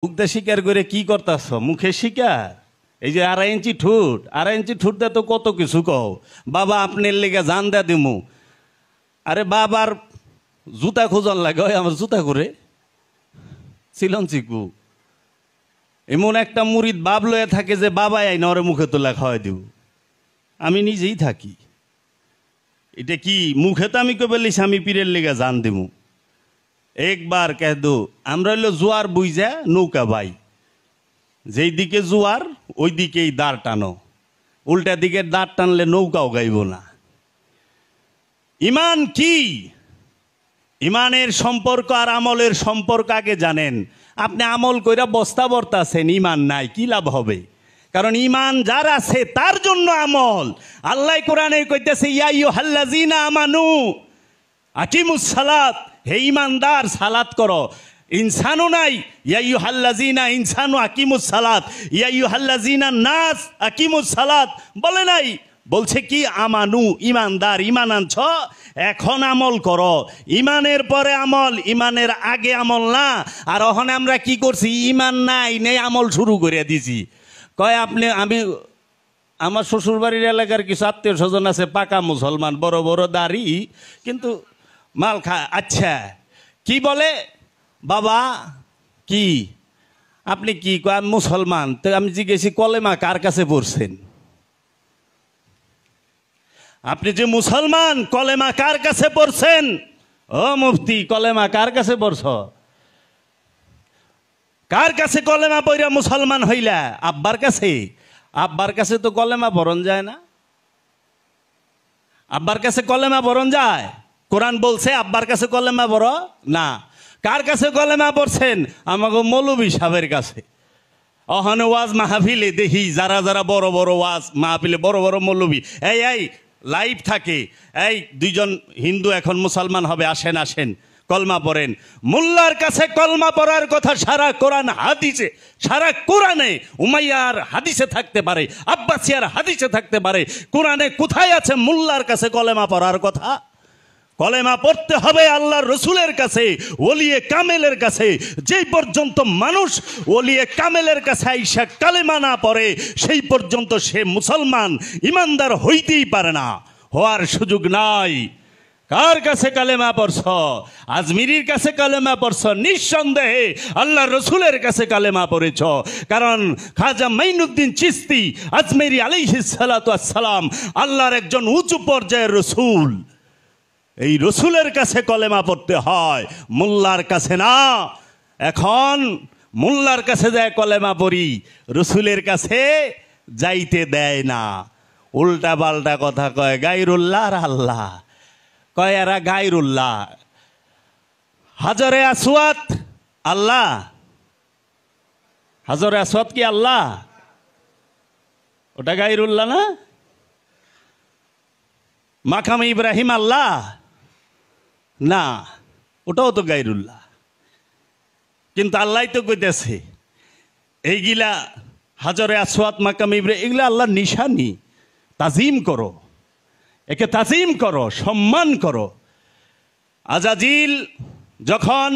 মুখে স্বীকার করে কি করতেছ? মুখে স্বীকার। এই যে 2.5 ইঞ্চি ঠুট, 2.5 ইঞ্চি ঠুট দিয়ে তো কত কিছু কও। বাবা আপনার লেগে জান দে দিমু। আরে বাবার জুতা খোঁজন লাগে, ওই আমার জুতা করে ছিলন চিকু। এমন একটা মুরিদ বাপ লয়ে থাকে যে বাবাই আইন ওরে মুখে তোলা খাওয়াই দিব। আমি নিজেই থাকি। এটা কি মুখে তো আমি কবে লিস আমি পীরের লেগে জান দিমু। একবার কেদো আমরা হইলো জোয়ার বুঝা নৌকা ভাই, যেই দিকে জোয়ার ওই দিকেই দাঁড় টানো, উল্টা দিকে দাঁড় টানলে নৌকাও গাইব না। ইমান কি? ইমানের সম্পর্ক আর আমলের সম্পর্ক আগে জানেন। আপনি আমল কইরা বস্তা বর্তাছেন, ইমান নাই, কি লাভ হবে? কারণ ইমান যার আছে তার জন্য আমল। আল্লাহ কোরআনে কইতেছে ইয়া আইয়ুহাল্লাযীনা আমানু আকিমুস সালাত, হে ইমানদার সালাত করো। ইনসানও নাই, ইয়া আইয়ুহাল্লাযীনা ইনসানু আকিমুস সালাত, ইয়া আইয়ুহাল্লাযীনা নাস আকিমুস সালাত বলে নাই। বলছে কি আমানু, ইমানদার, ইমান আনছ এখন আমল করো। ইমানের পরে আমল, ইমানের আগে আমল না। আর ওখানে আমরা কি করছি? ইমান নাই নেই আমল শুরু করে দিছি। কয় আপনি আমি আমার শ্বশুরবাড়ির এলাকার কিছু আত্মীয় স্বজন আছে পাকা মুসলমান, বড় বড় দাড়ি, কিন্তু মাল খায়। আচ্ছা কি বলে বাবা? কি আপনি কি কয়? মুসলমান। তো আমি জিজ্ঞেসি কলেমা কার কাছে পড়ছেন? আপনি যে মুসলমান, কলেমা কার কাছে পড়ছেন? ও মুফতি, কলেমা কার কাছে পড়ছ? কার কাছে কলেমা পড়া মুসলমান হইলা? আব্বার কাছে। আব্বার কাছে তো কলেমা পড়ন যায় না। আব্বার কাছে কলেমা পড়ন যায়? কোরআন বলছে আব্বার কাছে কলেমা পড়ো না। কার কাছে কলেমা পড়ছেন? আমাকে মৌলবী সাহেবের কাছে। অহনে ওয়াজ মাহফিলে দেখি যারা যারা বড় বড় ওয়াজ মাহফিলে বড় বড় মৌলবী, এই লাইভ থাকে, এই 2 জন হিন্দু এখন মুসলমান হবে, আসেন আসেন কলমা পড়েন। মোল্লার কাছে কলমা পড়ার কথা সারা কোরআন হাদিসে, সারা কোরআনে উমাইয়ার হাদিসে থাকতে পারে, আব্বাসিয়ার হাদিসে থাকতে পারে। কোরআনে কোথায় আছে মোল্লার কাছে কলেমা পড়ার কথা? কলেমা পড়তে হবে আল্লাহর রসুলের কাছে, ওলিয়ে কামেলের কাছে। যেই পর্যন্ত মানুষ ওলিয়ে কামেলের কাছে আইসা কালেমা না পড়ে সেই পর্যন্ত সে মুসলমান ইমানদার হইতেই পারে না, হওয়ার সুযোগ নাই। কার কাছে কালেমা পড়ছ? আজমিরির কাছে কালেমা পড়ছ? নিঃসন্দেহে আল্লাহর রসুলের কাছে কালেমা পড়েছ। কারণ খাজা মাইনুদ্দিন চিশতি আজমেরি আলাইহিস সালাতু ওয়াস সালাম আল্লাহর একজন উঁচু পর্যায়ের রসুল। এই রসুলের কাছে কলেমা পড়তে হয়, মোল্লার কাছে না। এখন মোল্লার কাছে যায় কলেমা পড়ি, রসুলের কাছে যাইতে দেয় না। উল্টা পাল্টা কথা কয়, গায়রুল্লাহ আর আল্লাহ কয়, এরা গায়রুল্লাহ। হাজরে আসওয়াদ আল্লাহ, হাজরে আসওয়াদ কি আল্লাহ? ওটা গায়রুল্লাহ না? মাকাম ইব্রাহিম আল্লাহ না, ওটাও তো গায়রুল্লাহ। কিন্তু আল্লাহ তো কইতেছে এইগুলা হাজরে আসওয়াদ মাকাম ইব্রাহিম এগুলা আল্লাহর নিশানি, তাজিম করো, একে তাজিম করো, সম্মান করো। আজাজিল যখন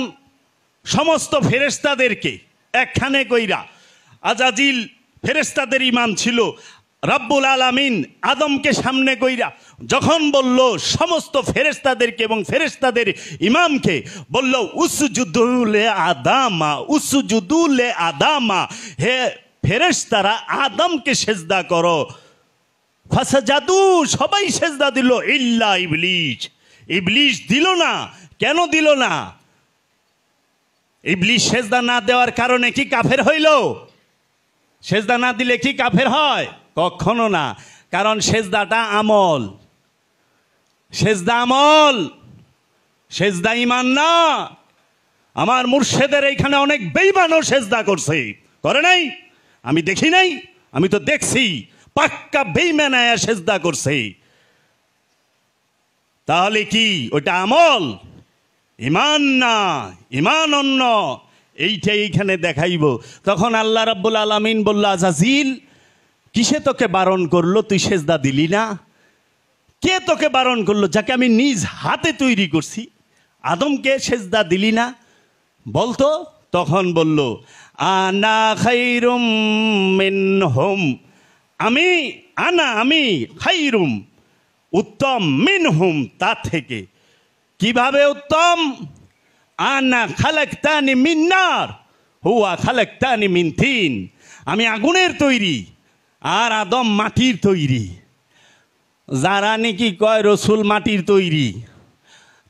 সমস্ত ফেরেশতাদেরকে একখানে কইরা, আজাজিল ফেরেশতাদের ইমাম ছিল, রব্বুল আলামিন আদমকে সামনে কইরা যখন বলল সমস্ত ফেরেশতাদেরকে এবং ফেরেশতাদের ইমামকে বলল উসজুদুলে আদামা, উসজুদুলে আদামা, হে ফেরেশতারা আদমকে সেজদা করো। ফাসাজাদু, সবাই সেজদা দিল, ইল্লা ইবলিস, ইবলিস দিল না। কেন দিল না? ইবলিস সেজদা না দেওয়ার কারণে কি কাফের হইল? সেজদা না দিলে কি কাফের হয়? কখনো না। কারণ সেজদাটা আমল, সেজদা আমল, সেজদা ইমান না। আমার মুর্শেদের এইখানে অনেক বেঈমানও সেজদা করছে, করে নাই? আমি দেখি নাই? আমি তো দেখছি, পাক্কা বেঈমান আয়া সেজদা করছে। তাহলে কি ওটা আমল? ইমান না, ইমান অন্য। এইটা এইখানে দেখাইব। তখন আল্লাহ রাব্বুল আলামিন বলল, আজাজিল কিসে তোকে বারণ করলো? তুই সেজদা দিলি না। কে তোকে বারণ করলো? যাকে আমি নিজ হাতে তৈরি করছি, আদমকে সেজদা দিলি না বলতো? তখন বলল, আনা খাইরুম মিনহুম, আমি খাইরুম উত্তম, মিনহুম তা থেকে। কিভাবে উত্তম? আনা খালাকতানি মিন নার হুয়া খালাকতানি মিন তিন, আমি আগুনের তৈরি আর আদম মাটির তৈরি। যারা নাকি কয় রসুল মাটির তৈরি,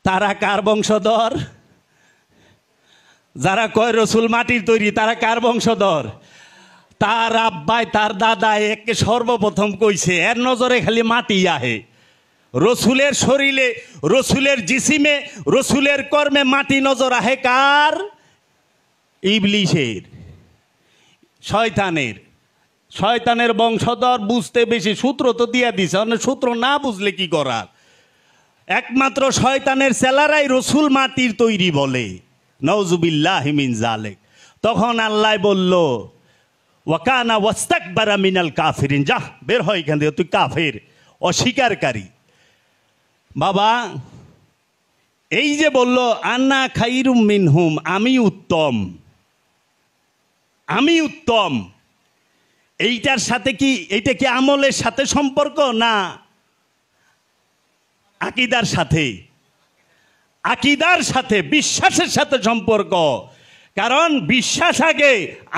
তারা কার বংশধর? যারা কয় রসুল মাটির তৈরি, তারা কার বংশধর? তার আব্বাই তার দাদা একে সর্বপ্রথম কইছে, এর নজরে খালি মাটি আহে। রসুলের শরীরে, রসুলের জিসিমে, রসুলের কর্মে মাটি নজর আহে কার? ইবলিশের, শয়তানের। শয়তানের বংশধর বুঝতে বেশি, সূত্র তো দিয়া দিছে, সূত্র না বুঝলে কি করার। একমাত্র শয়তানের সেলারাই রসুল মাটির তৈরি বলে, নাউজুবিল্লাহি মিন যালিক। তখন আল্লাহ বলল, ওয়াকানা ওয়াস্তাকবারা মিনাল কাফিরিন, যা বের হয় এখান থেকে, তুই কাফের, অস্বীকারী। বাবা, এই যে বলল আন্না খাইরুম মিনহুম, আমি উত্তম, আমি উত্তম, এইটার সাথে কি, এইটা কি আমলের সাথে সম্পর্ক না আকীদার সাথে? আকীদার সাথে, বিশ্বাসের সাথে সম্পর্ক। কারণ বিশ্বাস আগে,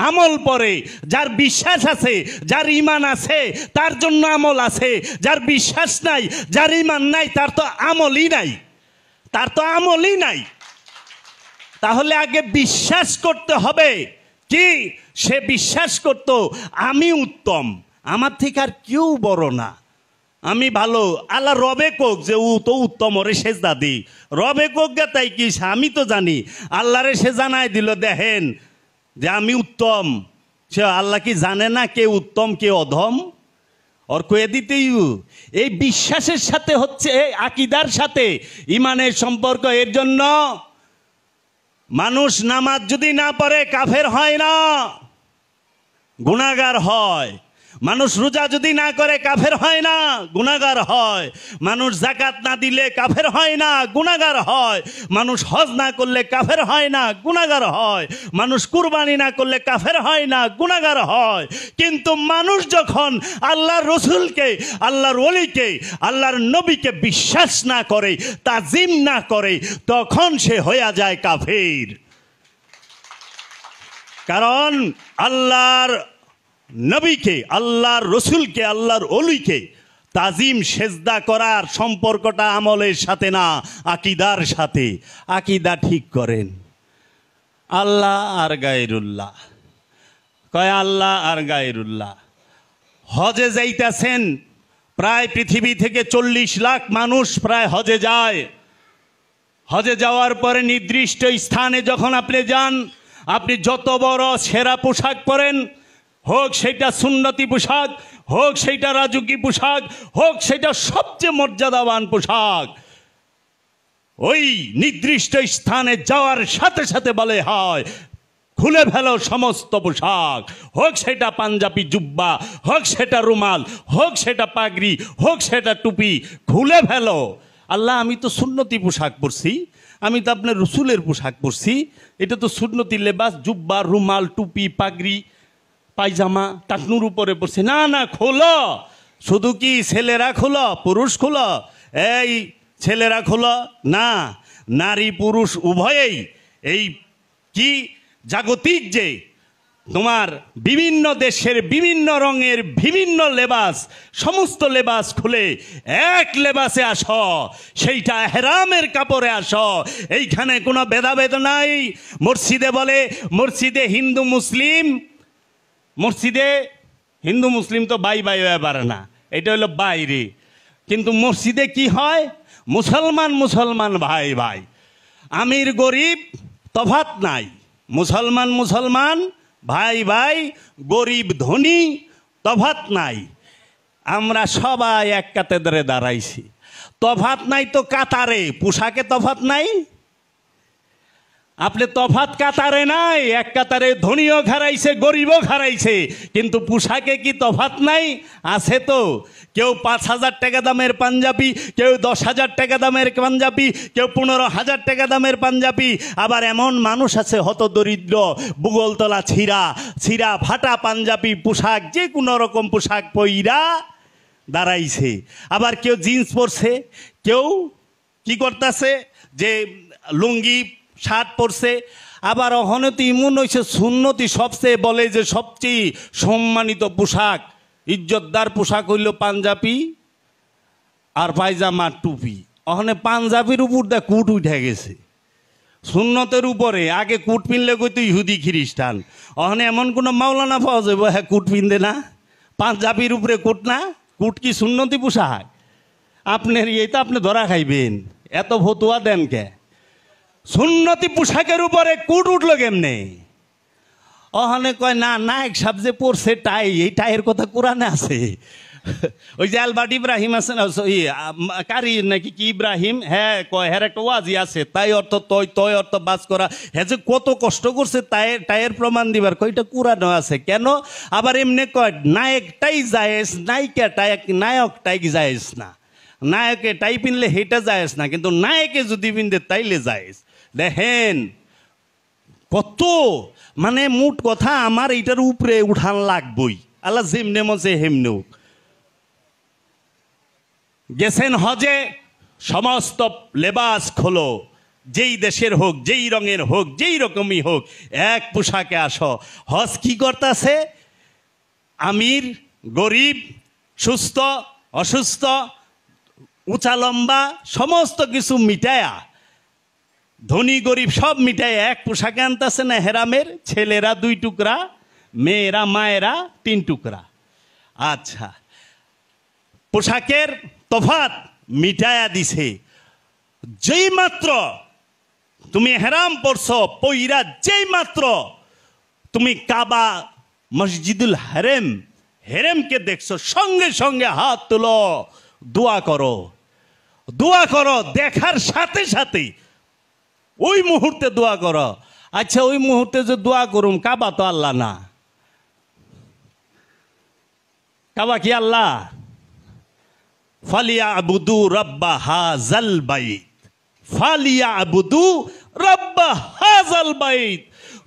আমল পরে। যার বিশ্বাস আছে, যার ঈমান আছে, তার জন্য আমল আছে। যার বিশ্বাস নাই, যার ঈমান নাই, তার তো আমলই নাই, তার তো আমলই নাই। তাহলে আগে বিশ্বাস করতে হবে কি? সে বিশ্বাস করত আমি উত্তম, আমার থেকে আর কেউ বড় না, আমি ভালো। আল্লাহ রবে কোক যে ও তো উত্তম, ওরে সেজদা দি। রবে কোক গে তাই কি, আমি তো জানি। আল্লাহরে সে জানাই দিল, দেখেন যে আমি উত্তম। সে আল্লাহ কি জানে না কে উত্তম কে অধম? ওর কয়ে দিতেই। এই বিশ্বাসের সাথে হচ্ছে আকীদার সাথে ঈমানের সম্পর্ক। এর জন্য মানুষ নামাজ যদি না পড়ে কাফের হয় না, গুনাহগার হয়। মানুষ রোজা যদি না করে কাফের হয় না, গুনাহগার হয়। মানুষ যাকাত না দিলে কাফের হয় না, গুনাহগার হয়। মানুষ হজ না করলে কাফের হয় না, গুনাহগার হয়। মানুষ কুরবানি না করলে কাফের হয় না, গুনাহগার হয়। কিন্তু মানুষ যখন আল্লাহর রসুলকে, আল্লাহর ওলিকে, আল্লাহর নবীকে বিশ্বাস না করে, তাজিম না করে, তখন সে হয়ে যায় কাফের। কারণ আল্লাহর নবীকে, আল্লাহর রসুলকে, আল্লাহর ওলিকে তাজিম সেজদা করার সম্পর্কটা আমলের সাথে না, আকীদার সাথে। আকীদা ঠিক করেন। আল্লাহ আর গায়রুল্লাহ, কয় আল্লাহ আর গায়রুল্লাহ। হজে যাইতেছেন, প্রায় পৃথিবী থেকে 40 লাখ মানুষ প্রায় হজে যায়। হজে যাওয়ার পরে নির্দিষ্ট স্থানে যখন আপনি যান, আপনি যত বড় সেরা পোশাক পরেন, হোক সেটা সুন্নতি পোশাক, হোক সেটা রাজুকি পোশাক, হোক সেটা সবচেয়ে মর্যাদাবান পোশাক, ওই নির্দিষ্ট স্থানে যাওয়ার সাথে সাথে বলে হয় খুলে ফেলো সমস্ত পোশাক। হোক সেটা পাঞ্জাবি জুব্বা, হোক সেটা রুমাল, হোক সেটা পাগড়ি, হোক সেটা টুপি, খুলে ফেলো। আল্লাহ, আমি তো সুন্নতি পোশাক পরছি, আমি তো আপনার রসুলের পোশাক পরছি, এটা তো সুন্নতি লেবাস, জুব্বা, রুমাল, টুপি, পাগড়ি, পায়জামা টাকনুর উপরে পড়ছে। না না, খোলো। শুধু কি ছেলেরা খোলো, পুরুষ খোলো? এই ছেলেরা খোলো না, নারী পুরুষ উভয়েই এই কি জাগতিক যে তোমার বিভিন্ন দেশের বিভিন্ন রঙের বিভিন্ন লেবাস, সমস্ত লেবাস খুলে এক লেবাসে আসো, সেইটা এহরামের কাপড়ে আসো। এইখানে কোনো ভেদাভেদ নাই। মসজিদে বলে, মসজিদে হিন্দু মুসলিম, মসজিদে হিন্দু মুসলিম তো বাই বাই হয়ে পারে না, এটা হলো বাইরে। কিন্তু মসজিদে কি হয়? মুসলমান মুসলমান ভাই ভাই, আমির গরিব তফাৎ নাই। মুসলমান মুসলমান ভাই ভাই, গরিব ধনী তফাৎ নাই। আমরা সবাই এক কাতারে দাঁড়াইছি, তফাৎ নাই তো কাতারে, পোশাকে তফাৎ নাই। আপনি তফাত কাতারে নাই, এক কাতারে ধনীও খারাইছে গরিবও খারাইছে, কিন্তু পোশাকে কি তফাত নাই? আছে তো। কেউ 5,000 টাকা দামের পাঞ্জাবি, কেউ 10,000 টাকা দামের পাঞ্জাবি, কেউ 15,000 টাকা দামের পাঞ্জাবি। আবার এমন মানুষ আছে হতদরিদ্র, বুগলতলা ছিঁড়া ছিঁড়া ফাটা পাঞ্জাবি পোশাক, যে কোনো রকম পোশাক পইরা দাঁড়াইছে। আবার কেউ জিন্স পরছে, কেউ কি করতেছে যে লুঙ্গি শার্ট পরছে। আবার অহনতি ইমন হয়েছে সুন্নতি সবচেয়ে বলে যে সবচেয়ে সম্মানিত পোশাক, ইজ্জতদার পোশাক হইল পাঞ্জাবি আর পায়জামা টুপি। ওখানে পাঞ্জাবির উপর দা কুট উঠে গেছে, সুন্নতের উপরে। আগে কুট পিনলে কইতো ইহুদি খ্রিস্টান, ওখানে এমন কোনো মাওলানা পাওয়া যাবে হ্যাঁ কুট পিনদে না, পাঞ্জাবির উপরে কুট না। কুট কি সুন্নতি পোশাক? আপনার এই তো আপনি ধরা খাইবেন, এত ফতুয়া দেন কে? সুন্নতি পোশাকের উপরে কুট উঠলো কেমনে? ওখানে কয় না, নায়ক সাহেব যে পড়ছে টাই, এই টাইয়ের কথা কোরআনে আছে। ওই যে আলবার্ট ইব্রাহিম আছে না, কারি নাকি কি ইব্রাহিম, হ্যাঁ কয় হ্যাঁ একটা ওয়াজি আছে, তাই অর্থ তয়, তয় অর্থ বাস করা। হ্যাঁ যে কত কষ্ট করছে টাইয়ের প্রমাণ দিবার, কয়টা কোরআনও আছে। কেন আবার এমনি কয় নায়কটাই জায়েজ, নায়কটাই জায়েজ না। নায়কে টাই পিনলে হেটা জায়েজ না, কিন্তু নায়কে যদি পিনতে তাইলে জায়েজ। দেখেন কত মানে মোট কথা, আমার এইটার উপরে উঠান লাগবই। আল্লাহ যেমনে মজে হেমনেও। গেছেন হজে, সমস্ত লেবাস খোলো, যেই দেশের হোক, যেই রঙের হোক, যেই রকমই হোক, এক পোশাকে আসো। হজ কি করতেছে? আমির গরিব, সুস্থ অসুস্থ, উঁচা লম্বা সমস্ত কিছু মিটায়া, ধনী গরিব সব মিটাই এক পোশাকে আনতেছে না হেরামের। ছেলেরা 2 টুকরা, মেয়েরা মায়েরা 3 টুকরা। আচ্ছা, পোশাকের তফাত মিটায়া দিছে। যেই মাত্র তুমি হেরাম পড়ছো, পইরা যেই মাত্র তুমি কাবা মসজিদুল হেরেমকে দেখছো, সঙ্গে সঙ্গে হাত তুলো, দোয়া করো, দোয়া করো। দেখার সাথে সাথে ওই মুহূর্তে দোয়া করো। আচ্ছা, ওই মুহূর্তে যে দোয়া করুম, কাবা তো আল্লাহ না। কাবা কি আল্লাহ? ফালিয়া আবুদু রব্বা হাজাল বাইত, ফালিয়া আবুদু রব্বা হাজাল বাইত।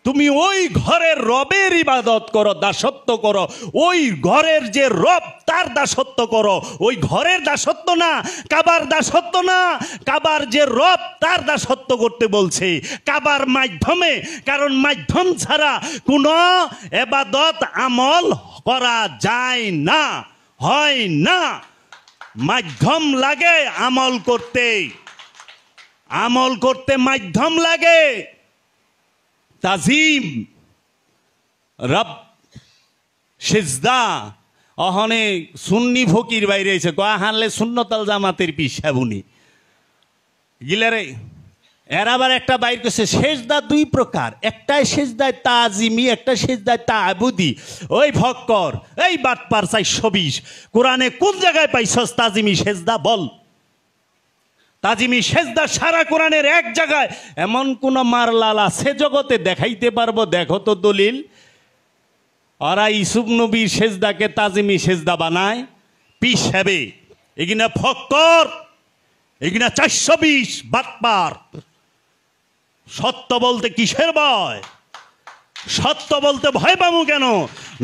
তুমি ওই ঘরের রবের ইবাদত করো, দাসত্ব করো। ওই ঘরের যে রব, তার দাসত্ব করো। ওই ঘরের দাসত্ব না, কাবার দাসত্ব না, কাবার যে রব তার দাসত্ব করতে বলছে, কাবার মাধ্যমে। কারণ মাধ্যম ছাড়া কোনো ইবাদত আমল করা যায় না, হয় না। মাধ্যম লাগে আমল করতে, আমল করতে মাধ্যম লাগে। তাজিম রব সিজদা। অহনে সুন্নি ফকির বাইরে এসে কয়া হানলে সুন্নতাল জামাতের পিসাবুনি গিলারে। এর আবার একটা বাইর করছে সেজদা 2 প্রকার, একটাই সেজদায় তাজিমি, একটা সেজদায় তাবুদি। ওই ফক্কর, এই বাটপার 420, কোরআনে কোন জায়গায় পাইছস তাজিমি সেজদা বল? তাজিমি সেজদা সারা কোরআনের এক জায়গায় এমন কোন মারলাল আছে জগতে? দেখাইতে পারবো? দেখো তো দলিল। ওরা ইসুফ নবীর সেজদাকে তাজিমি সেজদা বানায় পিস হবে। এগিনা ফক্কর, এগিনা 420 বাটপার। সত্য বলতে কিসের ভয়? সত্য বলতে ভয় পাবো কেন?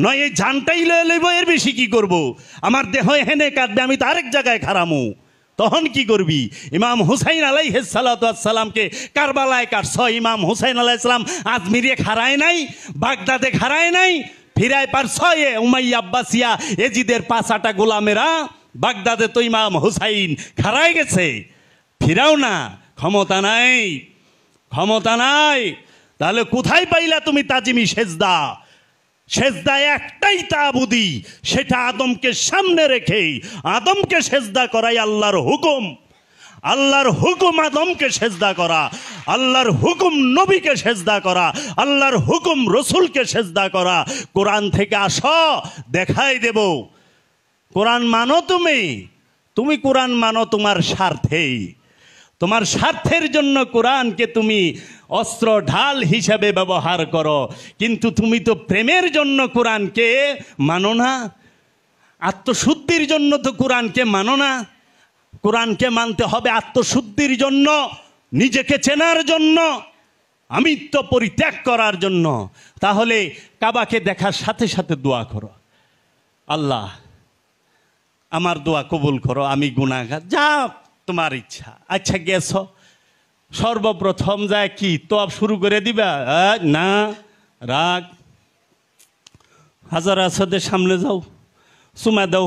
নয় এই জানটাই লয়ে লইব, এর বেশি কি করব? আমার দেহ হেনে কাটবে, আমি তো আরেক জায়গায় খারামু, তখন কি করবি? ইমাম হুসাইন আলাইহিস সালাতু ওয়াস সালামকে কারবালায় কাটছ। ইমাম হুসাইন আলাইহিস সালাম আজমিরে খারায় নাই, বাগদাদে খারায় নাই, ফিরায় পারছ এ উমাইয়া আব্বাসিয়া এজিদের 5-8 গোলামেরা। বাগদাদে তো ইমাম হুসাইন খারায় গেছে, ফিরাও না। ক্ষমতা নাই, ক্ষমতা নাই। তাহলে কোথায় পাইলা তুমি তাজিমি সেজদা? সেজদা একটাই তাবুদি, সেটা আদমকে সামনে রেখে আদমকে সেজদা করাই আল্লাহর হুকুম। আল্লাহর হুকুম আদমকে সেজদা করা, আল্লাহর হুকুম নবীকে সেজদা করা, আল্লাহর হুকুম রসুলকে সেজদা করা। কোরআন থেকে আসো, দেখাই দেব। কোরআন মানো তুমি, তুমি কোরআন মানো তোমার স্বার্থেই, তোমার স্বার্থের জন্য কোরআনকে তুমি অস্ত্র ঢাল হিসাবে ব্যবহার করো, কিন্তু তুমি তো প্রেমের জন্য কোরআনকে মানো না, আত্মশুদ্ধির জন্য তো কোরআনকে মানো না। কোরআনকে মানতে হবে আত্মশুদ্ধির জন্য, নিজেকে চেনার জন্য, আমিত্ব পরিত্যাগ করার জন্য। তাহলে কাবাকে দেখার সাথে সাথে দোয়া করো, আল্লাহ আমার দোয়া কবুল করো, আমি গুনাহগার, যা তোমার ইচ্ছা। আচ্ছা গেছ, সর্বপ্রথম যায় কি তওয়াব শুরু করে দিবা? না, রাগ, হাজার আসদের সামনে যাও, চুমা দাও।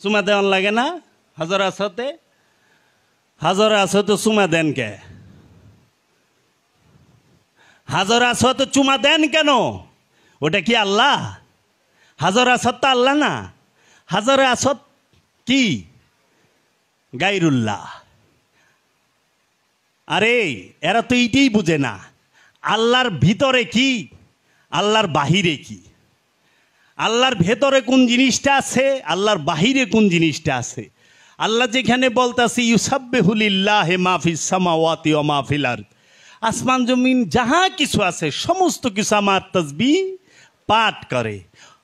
চুমা দেওয়ার লাগে না? হাজার আসতে, হাজার আসতে চুমা দেন কে? হাজার আসতে চুমা দেন কেন? ওটা কি আল্লাহ? হাজার আসদ তো আল্লাহ না, হাজার আসদ কি? গায়রুল্লাহ। আরে এরা তো এইটাই বুঝে না, আল্লাহর ভিতরে কি, আল্লাহর বাহিরে কি, আল্লাহর ভেতরে কোন জিনিসটা আছে, আল্লাহর বাহিরে কোন জিনিসটা আছে। আল্লাহ যেখানে বলতাছে ইউসাব্বিহু লিল্লাহি মা ফিস সামাওয়াতি ওয়া মা ফিল আরদ, আসমান জমিন যাহা কিছু আছে সমস্ত কিছু আমার তাসবিহ পাঠ করে।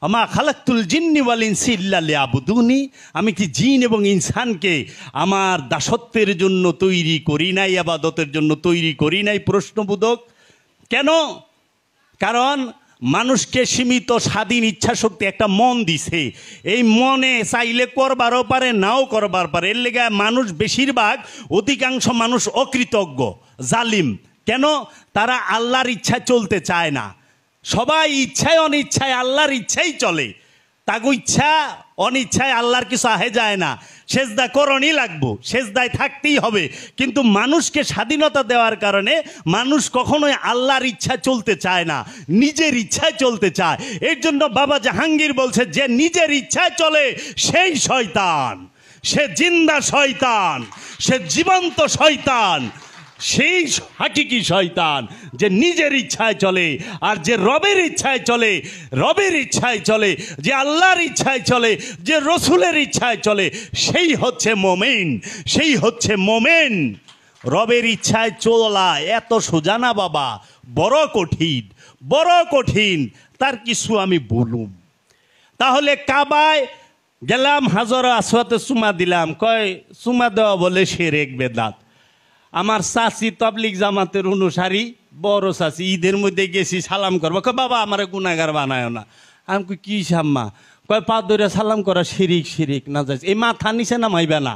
আমা খালাকতুল জিন্নি ওয়াল ইনসি ইল্লা লিয়াবুদুনি, আমি কি জিন এবং ইনসানকে আমার দাসত্বের জন্য তৈরি করি নাই, ইবাদতের জন্য তৈরি করি নাই? প্রশ্নবোধক। কেন? কারণ মানুষকে সীমিত স্বাধীন ইচ্ছা শক্তি একটা মন দিছে, এই মনে চাইলে করবারও পারে, নাও করবার পারে। এর লেগে মানুষ বেশিরভাগ, অধিকাংশ মানুষ অকৃতজ্ঞ, জালিম। কেন? তারা আল্লাহর ইচ্ছায় চলতে চায় না। সবাই ইচ্ছায় অনিচ্ছায় আল্লাহর ইচ্ছাই চলে, তাগো ইচ্ছা অনিচ্ছায় আল্লাহর কিছু আহে যায় না। সেজদা করণই লাগবো, সেজদায় থাকতেই হবে। কিন্তু মানুষকে স্বাধীনতা দেওয়ার কারণে মানুষ কখনোই আল্লাহর ইচ্ছা চলতে চায় না, নিজের ইচ্ছায় চলতে চায়। এর জন্য বাবা জাহাঙ্গীর বলছে, যে নিজের ইচ্ছায় চলে সেই শয়তান, সে জিন্দা শয়তান, সে জীবন্ত শয়তান, সেই হাকিকি শয়তান যে নিজের ইচ্ছায় চলে। আর যে রবের ইচ্ছায় চলে, রবের ইচ্ছায় চলে, যে আল্লাহর ইচ্ছায় চলে, যে রসুলের ইচ্ছায় চলে, সেই হচ্ছে মোমেন, সেই হচ্ছে মোমেন। রবের ইচ্ছায় চলা এত সোজা না বাবা, বড় কঠিন, বড় কঠিন। তার কিছু আমি বলুম। তাহলে কাবায় গেলাম, হাজার আসওয়াতে চুমা দিলাম, কয় চুমা দেওয়া বলে শিরক বেদাত। আমার চাচি তাবলিগ জামাতের অনুসারী, বড় চাচি, ঈদের মধ্যে গেছি সালাম করবো, কয় বাবা আমার গুনাহগার বানায় না। আমি কই কি সাম্মা? কয় পা ধরে সালাম করা শিরিক, শিরিক না যাচ্ছে, এই মাথা নিচে নামাইবে না,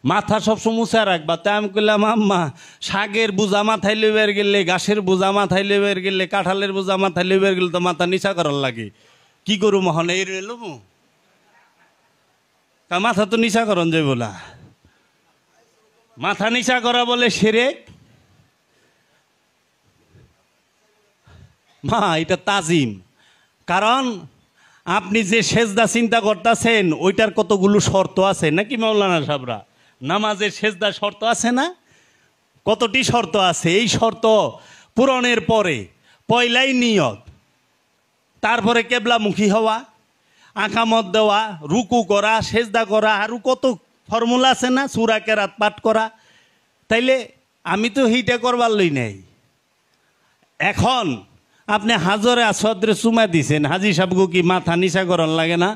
মাথা সবসময় উঁচা রাখবা। তাই আমি কইলাম আম্মা, শাকের বোঝা মাথায় লেবার গেলে, ঘাসের বোঝা মাথায় লেবার গেলে, কাঁঠালের বোঝা মাথায় লেবার গেলে তো মাথা নিচা করার লাগে। কি করু মহনে এই রেলব, তা মাথা তো নিচা করন যাইব না। মাথা নিচা করা বলে শিরক? মা এটা তাজিম। কারণ আপনি যে সেজদা চিন্তা করতেছেন ওইটার কতগুলো শর্ত আছে নাকি মাওলানা সাহেবরা? নামাজের সেজদা শর্ত আছে না? কতটি শর্ত আছে? এই শর্ত পূরণের পরে পয়লাই নিয়ত, তারপরে কেবলামুখী হওয়া, আকামত দেওয়া, রুকু করা, সেজদা করা, আরও কত ফর্মুলা আছে না, সূরা কেরাত পাঠ করা। তাইলে আমি তো সেইটা করবার লই নাই। এখন আপনি হাজরে আসওয়াদরে চুমা দিছেন, হাজি সাহেবগো কি মাথা নিচা করন লাগে না?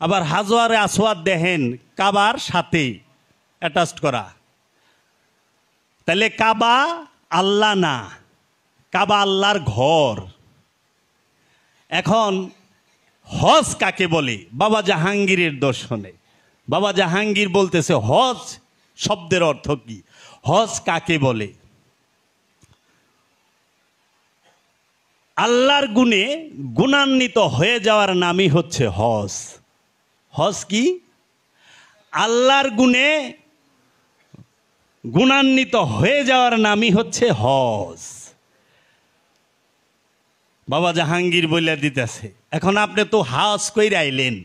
আবার হাজরে আসওয়াদ দেখেন কাবার সাথে অ্যাটাচড করা। তাহলে কাবা আল্লাহ না, কাবা আল্লাহর ঘর। এখন হজ কাকে বলে? বাবা জাহাঙ্গীরের দর্শনে বাবা জাহাঙ্গীর বলতেছে হজ শব্দের অর্থ কি, হজ কাকে বলে? আল্লাহর গুণে গুণান্বিত হয়ে যাওয়ার নামই হচ্ছে হজ। হজ কি? আল্লাহর গুণে গুণান্বিত হয়ে যাওয়ার নামই হচ্ছে হজ। বাবা জাহাঙ্গীর বলে দিতেছে। এখন আপনি তো হজ কইরা আইলেন,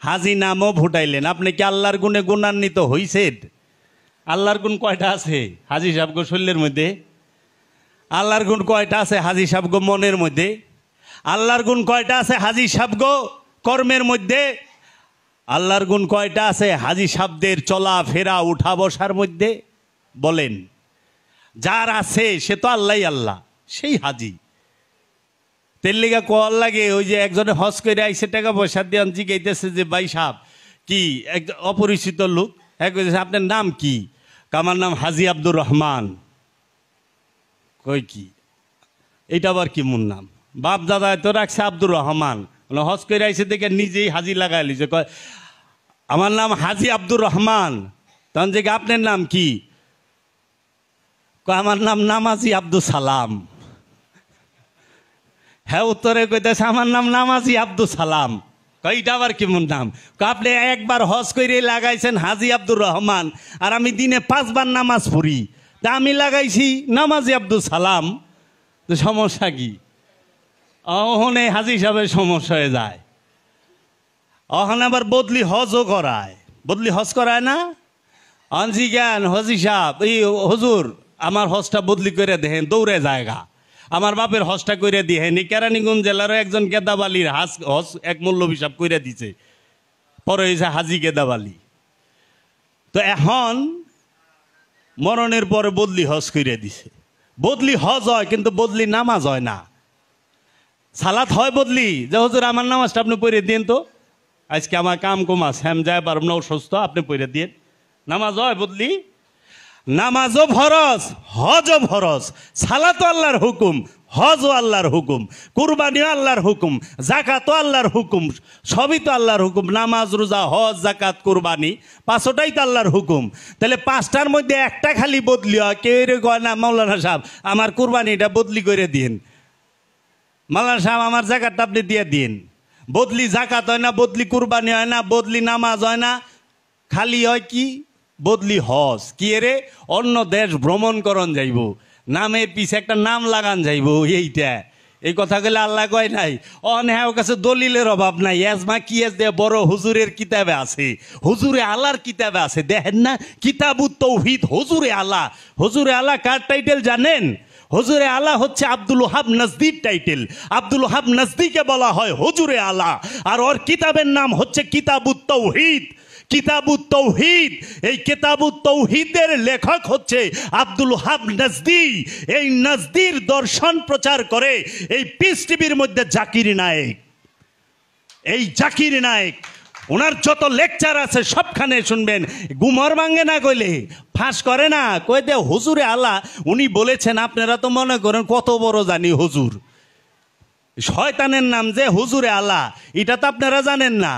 হাজি নামও ভুটাইলেন, আপনি কি আল্লাহর গুণে গুণান্বিত হইছেন? আল্লাহর গুণ কয়টা আছে হাজি সাহেবগো শরীরের মধ্যে? আল্লাহর গুণ কয়টা আছে হাজি সাহেবগো মনের মধ্যে? আল্লাহর গুণ কয়টা আছে হাজি সাহেবগো কর্মের মধ্যে? আল্লাহর গুণ কয়টা আছে হাজি সাহেবদের চলা ফেরা উঠা বসার মধ্যে? বলেন। যার আছে সে তো আল্লাহ আল্লাহ, সেই হাজি। তেল লিগা কল লাগে ওই যে একজনে হজ করে আইসে টাকা পয়সা দিয়ে জিগাইতেছে যে ভাই সাহেব কি, এক অপরিচিত লোক, এক আপনার নাম কি? আমার নাম হাজি আব্দুর রহমান। কই কি এটা আবার কি মোর নাম? বাপ দাদা তো রাখছে আব্দুর রহমান, হজ করে আইসে দেখে নিজেই হাজি লাগাই লিছে, কয় আমার নাম হাজি আব্দুর রহমান। তখন যে আপনার নাম কি? আমার নাম নামাজি আব্দুল সালাম। হ্যাঁ উত্তরে কইতেছে আমার নাম নামাজি আব্দুল সালাম। কইটা আবার কেমন নাম? আপনি একবার হজ করে লাগাইছেন হাজি আব্দুর রহমান, আর আমি দিনে 5 বার নামাজ পড়ি, তা আমি লাগাইছি নামাজি আব্দুল সালাম। তো সমস্যা কি? ওখানে হাজি সাহেবের সমস্যা হয়ে যায়। ওখানে আবার বদলি হজও করায়, বদলি হজ করায় না? অনজি জ্ঞান হজি সাহেব, এই হুজুর আমার হজটা বদলি করে দেখেন, দৌড়ে জায়গা আমার বাপের হজটা করে দিয়েন। কেরানীগঞ্জ জেলারও একজন গেদাবালির হজ এক মৌলভী সাহেব করে দিছে, পরে হয়েছে হাজি গেদাবালি। তো এখন মরণের পরে বদলি হজ করে দিছে। বদলি হজ হয় কিন্তু বদলি নামাজ হয় না। সালাত হয় বদলি, যে হুজুর আমার নামাজটা আপনি পড়ে দিন তো, আজকে আমার কাম কমা শ্যাম যায় পারব না, অসুস্থ, আপনি পড়ে দিন। নামাজ হয় বদলি? নামাজও ফরজ, হজও ফরজ। সালাতও আল্লাহর হুকুম, হজও আল্লাহর হুকুম, কুরবানিও আল্লাহর হুকুম, জাকাতও আল্লাহর হুকুম, সবই তো আল্লাহর হুকুম। নামাজ, রোজা, হজ, জাকাত, কুরবানি, 5টাই তো আল্লাহর হুকুম। তাহলে 5টার মধ্যে একটা খালি বদলি হয়, কেউ কয় না মৌলানা সাহেব আমার কুরবানিটা বদলি করে দিন, মৌলানা সাহেব আমার জাকাতটা আপনি দিয়ে দিন। বদলি জাকাত হয় না, বদলি কুরবানি হয় না, বদলি নামাজ হয় না, খালি হয় কি বদলি হজ। কি এরে অন্য দেশ ভ্রমণ করন যাইব, নামের পিছে একটা নাম লাগান যাইব, এইটা। এই কথা গেলে আল্লাহ কয় নাই? অনেহার কাছে দলিলের অভাব নাই, এজমা কি দে বড় হুজুরের কিতাবে আছে, হুজুরে আল্লাহর কিতাবে আছে। দেখেন না কিতাবুত তৌহিদ হুজুরে আল্লাহ। হুজুরে আল্লাহ কার টাইটেল জানেন? হুজুরে আলা হচ্ছে আব্দুল ওহাব নজদির টাইটেল। আব্দুল ওহাব নজদিকে বলা হয় হুজুরে আলা, আর ওর কিতাবের নাম হচ্ছে কিতাবুত তৌহিদ। কিতাবুত তৌহিদ, এই কিতাবুত তৌহিদের লেখক হচ্ছে আব্দুল ওহাব নজদি। এই নজদির দর্শন প্রচার করে এই পিস টিভির মধ্যে জাকির নায়েক। এই জাকির নায়েক ওনার যত লেকচার আছে সবখানে শুনবেন। গুমর ভাঙ্গে না কইলে ফাঁস করে না, কই দে হুজুরে আল্লাহ উনি বলেছেন। আপনারা তো মনে করেন কত বড় জানি হুজুর, শয়তানের নাম যে হুজুরে আল্লাহ, এটা তো আপনারা জানেন না।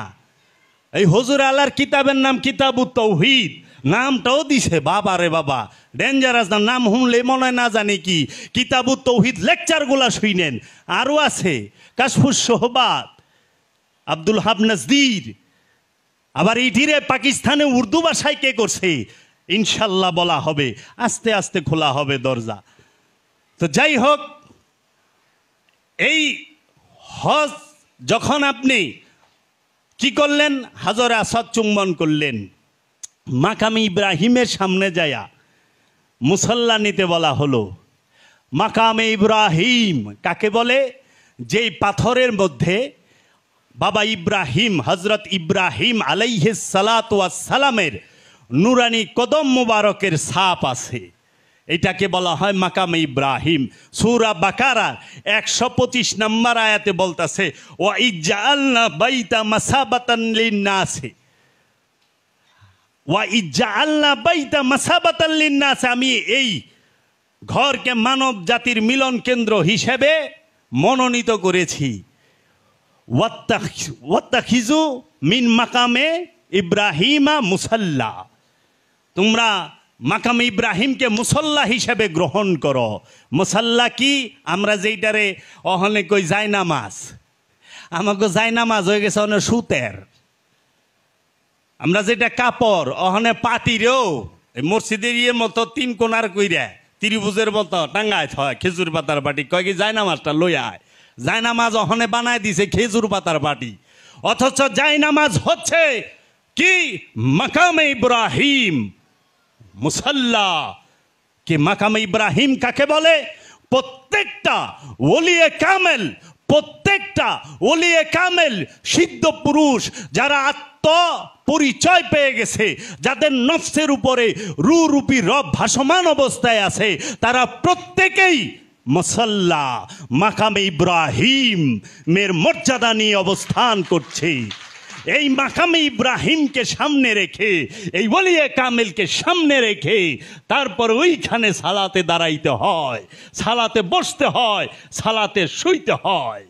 এই হুজুরে আল্লাহর কিতাবের নাম কিতাবুত তৌহিদ, নামটাও দিছে বাবা রে বাবা, ডেঞ্জারাস নাম। নাম শুনলে মনে হয় না জানি কি। কিতাবুত তৌহিদ লেকচারগুলা শুনেন। আরও আছে কাশফুস সোহবাত, আব্দুল ওহাব নজদির। আবার ইটিরে পাকিস্তানে উর্দু ভাষায় কে করছে ইনশাল্লাহ বলা হবে, আস্তে আস্তে খোলা হবে দরজা। তো যাই হোক, এই হজ যখন আপনি কি করলেন, হাজরে আসাদ চুম্বন করলেন, মাকামে ইব্রাহিমের সামনে যায়া মুসল্লা নিতে বলা হলো। মাকামে ইব্রাহিম কাকে বলে? যেই পাথরের মধ্যে বাবা ইব্রাহিম, হজরত ইব্রাহিম আলাইহিস সালাতু ওয়াস সালামের নুরানি কদম মুবারকের ছাপ আছে, এটাকে বলা হয় মাকামে ইব্রাহিম। সূরা বাকারা 125 নম্বর আয়াতে বলতাছে, ওয়া ইজ্জালনা বাইতা মাসাবাতান লিন-নাসি, ওয়া ইজ্জালনা বাইতা মাসাবাতান লিন-নাস, আমি এই ঘরকে মানব জাতির মিলন কেন্দ্র হিসেবে মনোনীত করেছি। ওয়াত্তাখিজু মিন মাকামে ইব্রাহিমা মুসাল্লা, তোমরা মাকামে ইব্রাহিমকে মুসল্লা হিসেবে গ্রহণ করো। মুসল্লা কি? আমরা যেইটারে অহনে কই জায়নামাজ, আমাকে জায়নামাজ হয়ে গেছে অনেক সুতের। আমরা যেটা কাপড় অহনে পাটিরেও মসজিদের ইয়ের মতো 3 কোণার কইরা ত্রিভুজের মতো টাঙ্গায় হয় খেজুর পাতার পাটি, কয় কি জায়নামাজটা লই আয়। জায়নামাজ অহনে বানায় দিছে খেজুর পাতার পাটি, অথচ জায়নামাজ হচ্ছে কি মাকামে ইব্রাহিম মুসাল্লা। কি মাকামে ইব্রাহিম কাকে বলে? প্রত্যেকটা ওলিয়ে কামেল প্রত্যেকটা ওলিয়ে কামেল সিদ্ধ পুরুষ যারা পরিচয় পেয়ে গেছে, যাদের নফসের উপরে রূপী রব ভাসমান অবস্থায় আছে, তারা প্রত্যেকেই মুসাল্লা মাকামে ইব্রাহিম মের মর্যাদা নিয়ে অবস্থান করছে। এই মাকামে ইব্রাহিমকে সামনে রেখে, এই ওলিয়ে কামেলকে সামনে রেখে তারপর ওইখানে সালাতে দাঁড়াইতে হয়, সালাতে বসতে হয়, সালাতে শুইতে হয়।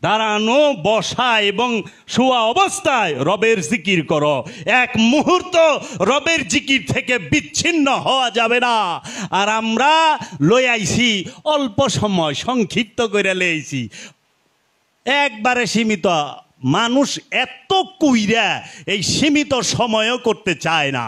দাঁড়ানো, বসা এবং শোয়া অবস্থায় রবের জিকির করো। এক মুহূর্ত রবের জিকির থেকে বিচ্ছিন্ন হওয়া যাবে না। আর আমরা লইয়াইছি অল্প সময়, সংক্ষিপ্ত করে লইছি, একবারে সীমিত। মানুষ এত কুইরা এই সীমিত সময়ও করতে চায় না।